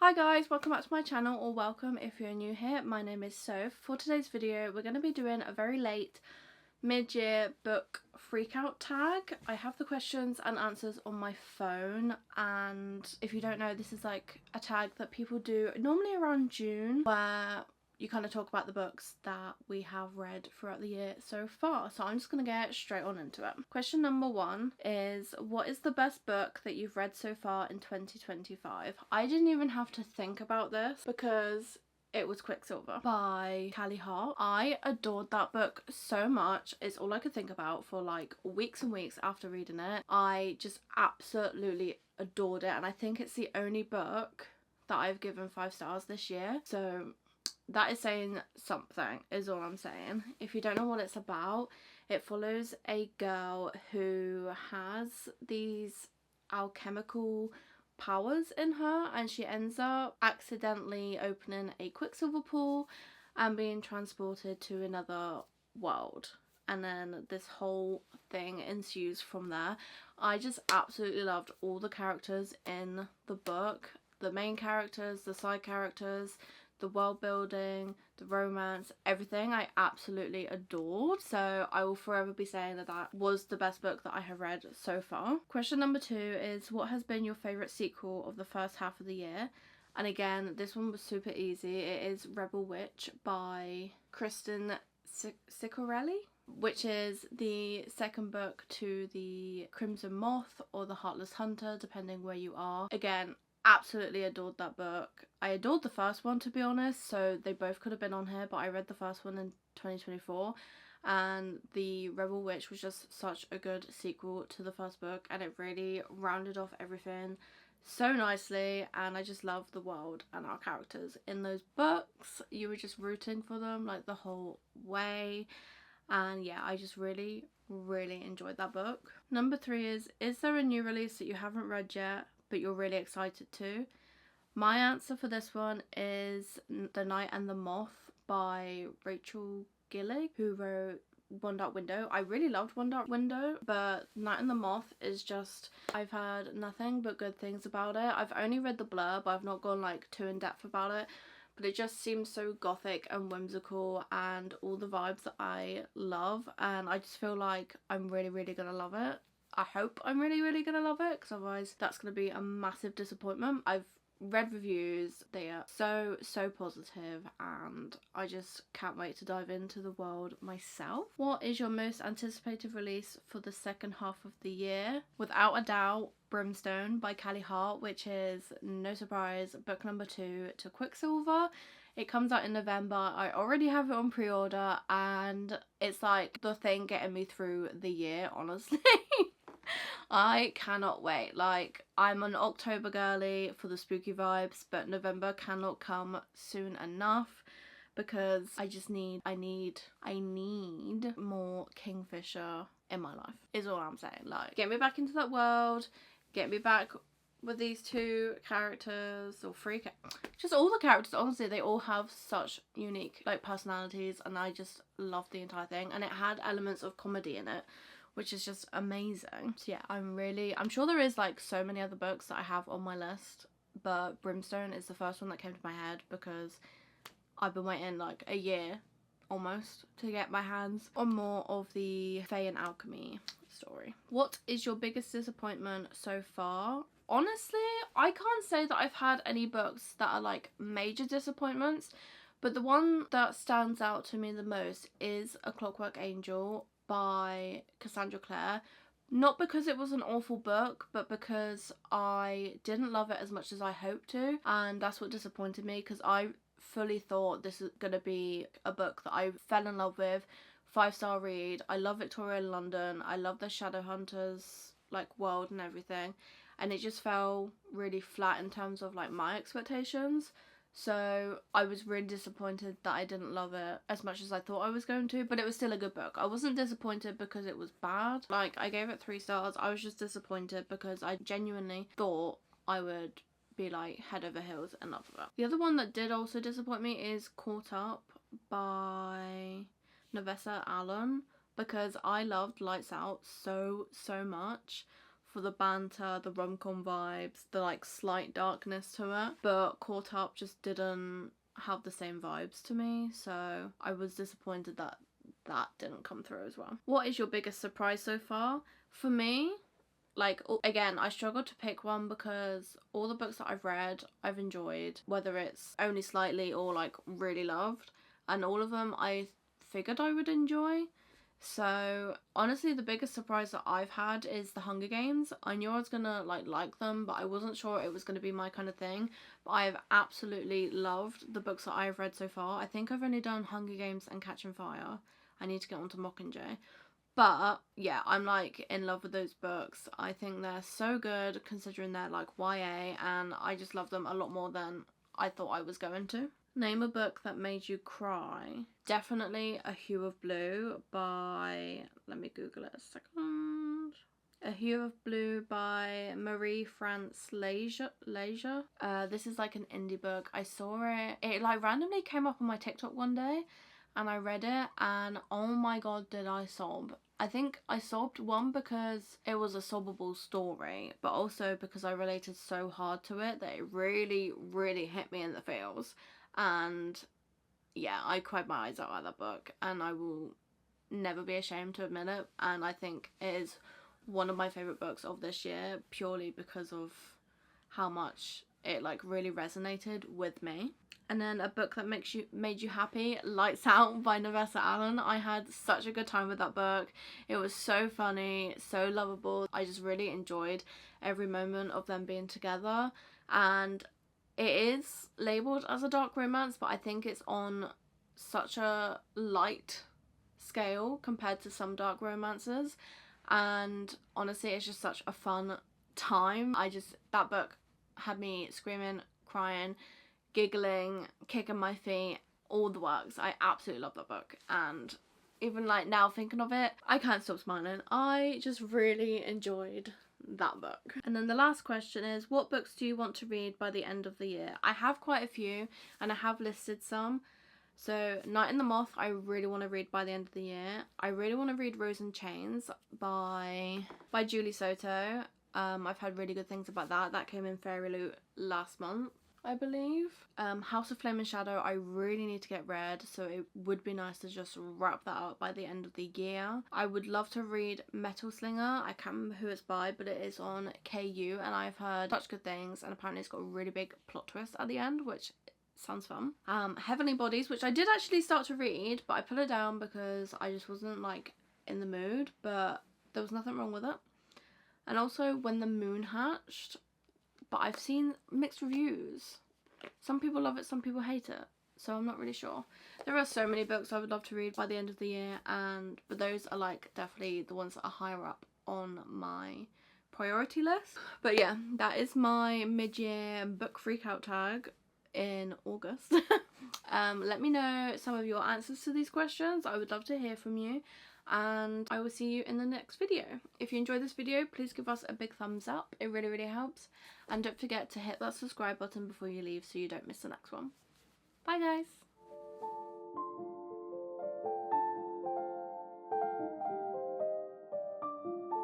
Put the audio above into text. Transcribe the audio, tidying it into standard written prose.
Hi guys, welcome back to my channel, or welcome if you're new here. My name is Soph. For today's video we're going to be doing a very late mid-year book freakout tag. I have the questions and answers on my phone, and if you don't know, this is like a tag that people do normally around June where you kind of talk about the books that we have read throughout the year so far. So I'm just going to get straight on into it. Question number 1 is, what is the best book that you've read so far in 2025? I didn't even have to think about this because it was Quicksilver by Callie Hart. I adored that book so much. It's all I could think about for like weeks and weeks after reading it. I just absolutely adored it, and I think it's the only book that I've given 5 stars this year. So that is saying something, is all I'm saying. If you don't know what it's about, it follows a girl who has these alchemical powers in her, and she ends up accidentally opening a Quicksilver pool and being transported to another world. And then this whole thing ensues from there. I just absolutely loved all the characters in the book. The main characters, the side characters, the world building, the romance, everything I absolutely adored. So I will forever be saying that that was the best book that I have read so far. Question number 2 is, what has been your favourite sequel of the first half of the year? And again, this one was super easy. It is Rebel Witch by Kristen Ciccarelli, which is the second book to the Crimson Moth or the Heartless Hunter, depending where you are. Again, absolutely adored that book. I adored the first one, to be honest, so they both could have been on here, but I read the first one in 2024, and the Rebel Witch was just such a good sequel to the first book, and it really rounded off everything so nicely, and I just love the world and our characters in those books. You were just rooting for them like the whole way, and yeah, I just really enjoyed that book. Number 3 is there a new release that you haven't read yet but you're really excited to? My answer for this one is The Night and the Moth by Rachel Gillig, who wrote One Dark Window. I really loved One Dark Window, but Night and the Moth is just, I've heard nothing but good things about it. I've only read the blurb, I've not gone like too in depth about it, but it just seems so gothic and whimsical and all the vibes that I love, and I just feel like I'm really gonna love it. I hope I'm really gonna love it, because otherwise that's gonna be a massive disappointment. I've read reviews, they are so positive, and I just can't wait to dive into the world myself. What is your most anticipated release for the second half of the year? Without a doubt, Brimstone by Callie Hart, which is, no surprise, book number 2 to Quicksilver. It comes out in November. I already have it on pre-order, and it's like the thing getting me through the year, honestly. I cannot wait. Like, I'm an October girly for the spooky vibes, but November cannot come soon enough, because I need more Kingfisher in my life, is all I'm saying. Like, get me back into that world, get me back with these 2 characters, or 3, just all the characters. Honestly, they all have such unique like personalities, and I just loved the entire thing, and it had elements of comedy in it, which is just amazing. So yeah, I'm sure there is like so many other books that I have on my list, but Brimstone is the first one that came to my head because I've been waiting like a year almost to get my hands on more of the Fae and Alchemy story. What is your biggest disappointment so far? Honestly, I can't say that I've had any books that are like major disappointments, but the one that stands out to me the most is A Clockwork Angel by Cassandra Clare. Not because it was an awful book, but because I didn't love it as much as I hoped to, and that's what disappointed me, because I fully thought this is gonna be a book that I fell in love with. 5-star read. I love Victoria and London. I love the Shadowhunters like world and everything, and it just fell really flat in terms of like my expectations. So I was really disappointed that I didn't love it as much as I thought I was going to, but it was still a good book. I wasn't disappointed because it was bad. Like, I gave it 3 stars. I was just disappointed because I genuinely thought I would be like head over heels in love with it. The other one that did also disappoint me is Caught Up by Navessa Allen, because I loved Lights Out so much for the banter, the rom-com vibes, the like slight darkness to it, but Caught Up just didn't have the same vibes to me, so I was disappointed that that didn't come through as well. What is your biggest surprise so far? For me, like, again, I struggled to pick one because all the books that I've read, I've enjoyed, whether it's only slightly or like really loved, and all of them I figured I would enjoy. So honestly, the biggest surprise that I've had is the Hunger Games. I knew I was gonna like them, but I wasn't sure it was gonna be my kind of thing. But I have absolutely loved the books that I've read so far. I think I've only done Hunger Games and Catching Fire. I need to get onto Mockingjay. But yeah, I'm like in love with those books. I think they're so good considering they're like YA, and I just love them a lot more than I thought I was going to. Name a book that made you cry. Definitely A Hue of Blue by, let me Google it a second. A Hue of Blue by Marie-France Leisure. This is like an indie book. I saw it. It like randomly came up on my TikTok one day and I read it and oh my god, did I sob. I think I sobbed, one, because it was a sobbable story, but also because I related so hard to it that it really, really hit me in the feels. And yeah, I cried my eyes out at that book and I will never be ashamed to admit it. And I think it is one of my favourite books of this year purely because of how much it like really resonated with me. And then a book that made you happy, Lights Out by Navessa Allen. I had such a good time with that book. It was so funny, so lovable. I just really enjoyed every moment of them being together. And it is labelled as a dark romance, but I think it's on such a light scale compared to some dark romances. And honestly, it's just such a fun time. That book had me screaming, crying, giggling, kicking my feet, all the works. I absolutely love that book, and even like now thinking of it, I can't stop smiling. I just really enjoyed that book. And then the last question is, what books do you want to read by the end of the year? I have quite a few and I have listed some. So Night in the Moth I really want to read by the end of the year. I really want to read Rose and Chains by Julie Soto. I've heard really good things about that. That came in Fairy Loot last month, I believe. House of Flame and Shadow I really need to get read, so it would be nice to just wrap that up by the end of the year. I would love to read Metal Slinger. I can't remember who it's by, but it is on KU and I've heard such good things, and apparently it's got a really big plot twist at the end, which sounds fun. Heavenly Bodies, which I did actually start to read, but I put it down because I just wasn't like in the mood, but there was nothing wrong with it. And also When the Moon Hatched, but I've seen mixed reviews. Some people love it, some people hate it, so I'm not really sure. There are so many books I would love to read by the end of the year, but those are like definitely the ones that are higher up on my priority list. But yeah, that is my mid-year book freakout tag in August. Let me know some of your answers to these questions. I would love to hear from you, and I will see you in the next video. If you enjoyed this video, please give us a big thumbs up. It really, really helps. And don't forget to hit that subscribe button before you leave so you don't miss the next one. Bye guys!